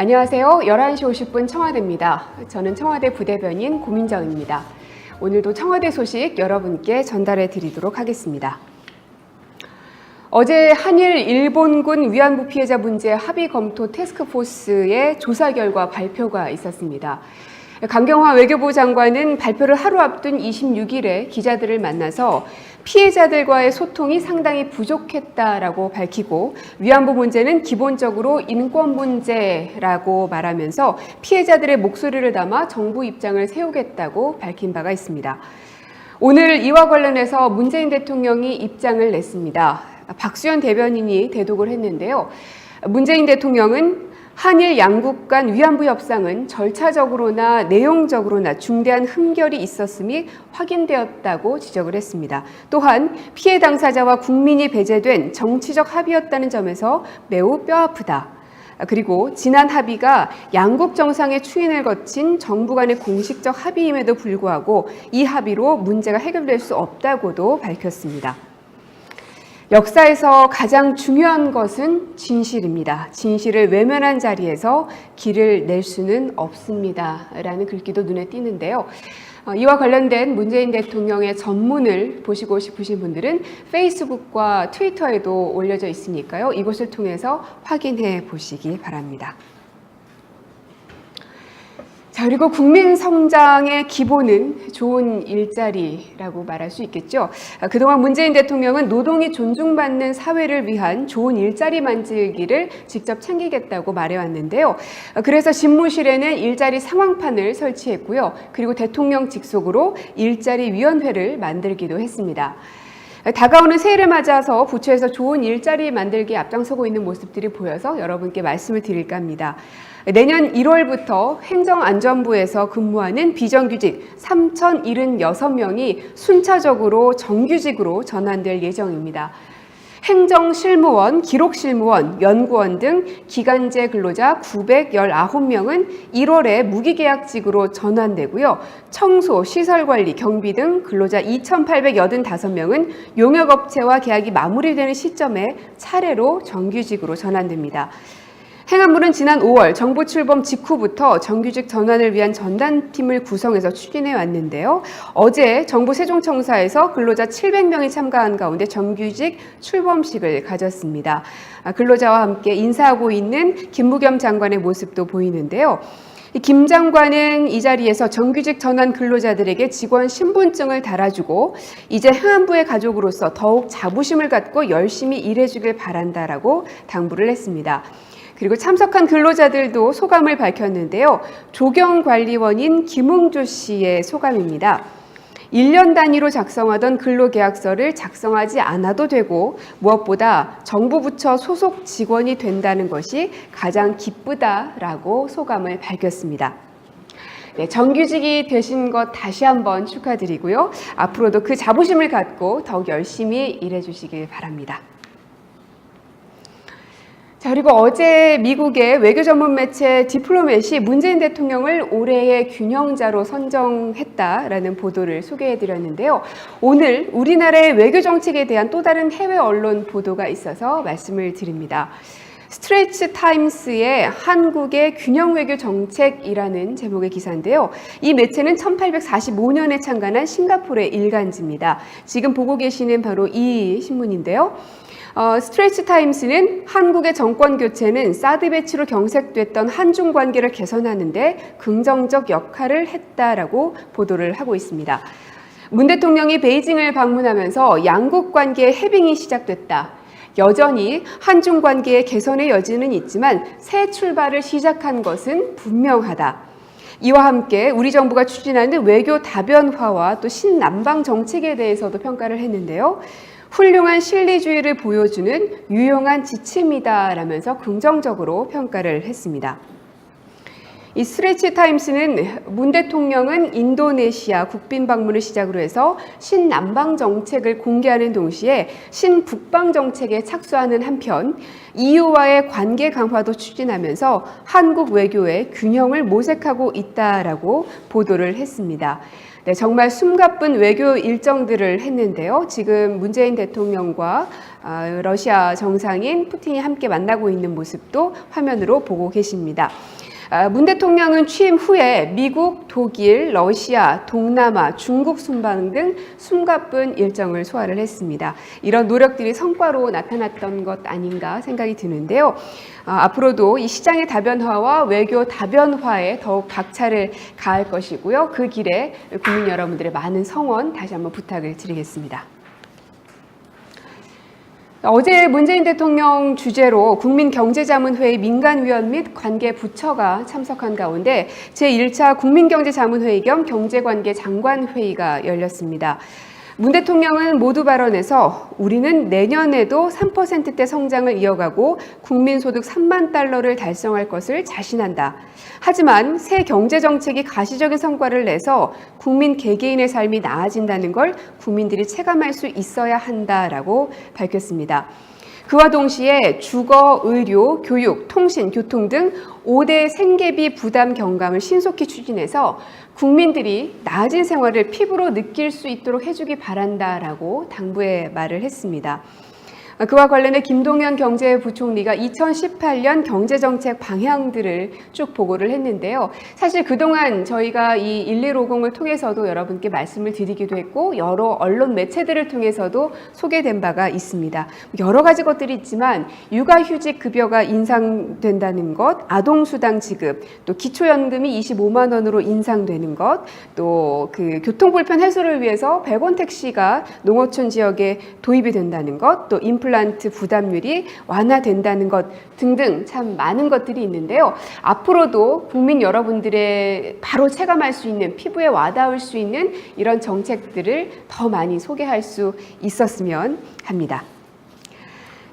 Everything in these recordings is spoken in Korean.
안녕하세요. 11시 50분 청와대입니다. 저는 청와대 부대변인 고민정입니다. 오늘도 청와대 소식 여러분께 전달해 드리도록 하겠습니다. 어제 한일 일본군 위안부 피해자 문제 합의 검토 태스크포스의 조사 결과 발표가 있었습니다. 강경화 외교부 장관은 발표를 하루 앞둔 26일에 기자들을 만나서 피해자들과의 소통이 상당히 부족했다라고 밝히고 위안부 문제는 기본적으로 인권 문제라고 말하면서 피해자들의 목소리를 담아 정부 입장을 세우겠다고 밝힌 바가 있습니다. 오늘 이와 관련해서 문재인 대통령이 입장을 냈습니다. 박수현 대변인이 대독을 했는데요. 문재인 대통령은 한일 양국 간 위안부 협상은 절차적으로나 내용적으로나 중대한 흠결이 있었음이 확인되었다고 지적을 했습니다. 또한 피해 당사자와 국민이 배제된 정치적 합의였다는 점에서 매우 뼈아프다. 그리고 지난 합의가 양국 정상의 추인을 거친 정부 간의 공식적 합의임에도 불구하고 이 합의로 문제가 해결될 수 없다고도 밝혔습니다. 역사에서 가장 중요한 것은 진실입니다. 진실을 외면한 자리에서 길을 낼 수는 없습니다. 라는 글귀도 눈에 띄는데요. 이와 관련된 문재인 대통령의 전문을 보시고 싶으신 분들은 페이스북과 트위터에도 올려져 있으니까요. 이곳을 통해서 확인해 보시기 바랍니다. 자, 그리고 국민 성장의 기본은 좋은 일자리라고 말할 수 있겠죠. 그동안 문재인 대통령은 노동이 존중받는 사회를 위한 좋은 일자리 만들기를 직접 챙기겠다고 말해왔는데요. 그래서 집무실에는 일자리 상황판을 설치했고요. 그리고 대통령 직속으로 일자리위원회를 만들기도 했습니다. 다가오는 새해를 맞아서 부처에서 좋은 일자리 만들기에 앞장서고 있는 모습들이 보여서 여러분께 말씀을 드릴까 합니다. 내년 1월부터 행정안전부에서 근무하는 비정규직 3,076명이 순차적으로 정규직으로 전환될 예정입니다. 행정실무원, 기록실무원, 연구원 등 기간제 근로자 919명은 1월에 무기계약직으로 전환되고요. 청소, 시설관리, 경비 등 근로자 2,885명은 용역업체와 계약이 마무리되는 시점에 차례로 정규직으로 전환됩니다. 행안부는 지난 5월 정부 출범 직후부터 정규직 전환을 위한 전담팀을 구성해서 추진해 왔는데요. 어제 정부 세종청사에서 근로자 700명이 참가한 가운데 정규직 출범식을 가졌습니다. 근로자와 함께 인사하고 있는 김부겸 장관의 모습도 보이는데요. 김 장관은 이 자리에서 정규직 전환 근로자들에게 직원 신분증을 달아주고 이제 행안부의 가족으로서 더욱 자부심을 갖고 열심히 일해주길 바란다라고 당부를 했습니다. 그리고 참석한 근로자들도 소감을 밝혔는데요. 조경관리원인 김웅주 씨의 소감입니다. 1년 단위로 작성하던 근로계약서를 작성하지 않아도 되고 무엇보다 정부 부처 소속 직원이 된다는 것이 가장 기쁘다라고 소감을 밝혔습니다. 네, 정규직이 되신 것 다시 한번 축하드리고요. 앞으로도 그 자부심을 갖고 더욱 열심히 일해주시길 바랍니다. 자, 그리고 어제 미국의 외교 전문 매체 디플로맷이 문재인 대통령을 올해의 균형자로 선정했다라는 보도를 소개해드렸는데요. 오늘 우리나라의 외교 정책에 대한 또 다른 해외 언론 보도가 있어서 말씀을 드립니다. 스트레이트 타임스의 한국의 균형 외교 정책이라는 제목의 기사인데요. 이 매체는 1845년에 창간한 싱가포르의 일간지입니다. 지금 보고 계시는 바로 이 신문인데요. 스트레이트 타임스는 한국의 정권 교체는 사드 배치로 경색됐던 한중 관계를 개선하는데 긍정적 역할을 했다라고 보도를 하고 있습니다. 문 대통령이 베이징을 방문하면서 양국 관계의 해빙이 시작됐다. 여전히 한중 관계의 개선의 여지는 있지만 새 출발을 시작한 것은 분명하다. 이와 함께 우리 정부가 추진하는 외교 다변화와 또 신남방 정책에 대해서도 평가를 했는데요. 훌륭한 실리주의를 보여주는 유용한 지침이다라면서 긍정적으로 평가를 했습니다. 이 스트레이트 타임스는 문 대통령은 인도네시아 국빈 방문을 시작으로 해서 신남방 정책을 공개하는 동시에 신북방 정책에 착수하는 한편 EU와의 관계 강화도 추진하면서 한국 외교의 균형을 모색하고 있다라고 보도를 했습니다. 네, 정말 숨가쁜 외교 일정들을 했는데요. 지금 문재인 대통령과 러시아 정상인 푸틴이 함께 만나고 있는 모습도 화면으로 보고 계십니다. 문 대통령은 취임 후에 미국, 독일, 러시아, 동남아, 중국 순방 등 숨가쁜 일정을 소화를 했습니다. 이런 노력들이 성과로 나타났던 것 아닌가 생각이 드는데요. 앞으로도 이 시장의 다변화와 외교 다변화에 더욱 박차를 가할 것이고요. 그 길에 국민 여러분들의 많은 성원 다시 한번 부탁을 드리겠습니다. 어제 문재인 대통령 주재로 국민경제자문회의 민간위원 및 관계부처가 참석한 가운데 제1차 국민경제자문회의 겸 경제관계장관회의가 열렸습니다. 문 대통령은 모두 발언에서 우리는 내년에도 3%대 성장을 이어가고 국민소득 3만 달러를 달성할 것을 자신한다. 하지만 새 경제정책이 가시적인 성과를 내서 국민 개개인의 삶이 나아진다는 걸 국민들이 체감할 수 있어야 한다라고 밝혔습니다. 그와 동시에 주거, 의료, 교육, 통신, 교통 등 5대 생계비 부담 경감을 신속히 추진해서 국민들이 나아진 생활을 피부로 느낄 수 있도록 해주기 바란다라고 당부의 말을 했습니다. 그와 관련해 김동연 경제부총리가 2018년 경제정책 방향들을 쭉 보고를 했는데요. 사실 그동안 저희가 이 1150을 통해서도 여러분께 말씀을 드리기도 했고 여러 언론 매체들을 통해서도 소개된 바가 있습니다. 여러 가지 것들이 있지만 육아휴직 급여가 인상된다는 것, 아동수당 지급, 또 기초연금이 25만 원으로 인상되는 것, 또 그 교통불편 해소를 위해서 100원 택시가 농어촌 지역에 도입이 된다는 것, 또 임플란트 부담률이 완화된다는 것 등등 참 많은 것들이 있는데요. 앞으로도 국민 여러분들의 바로 체감할 수 있는 피부에 와닿을 수 있는 이런 정책들을 더 많이 소개할 수 있었으면 합니다.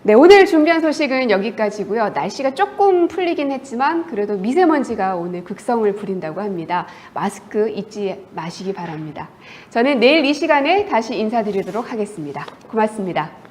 네, 오늘 준비한 소식은 여기까지고요. 날씨가 조금 풀리긴 했지만 그래도 미세먼지가 오늘 극성을 부린다고 합니다. 마스크 잊지 마시기 바랍니다. 저는 내일 이 시간에 다시 인사드리도록 하겠습니다. 고맙습니다.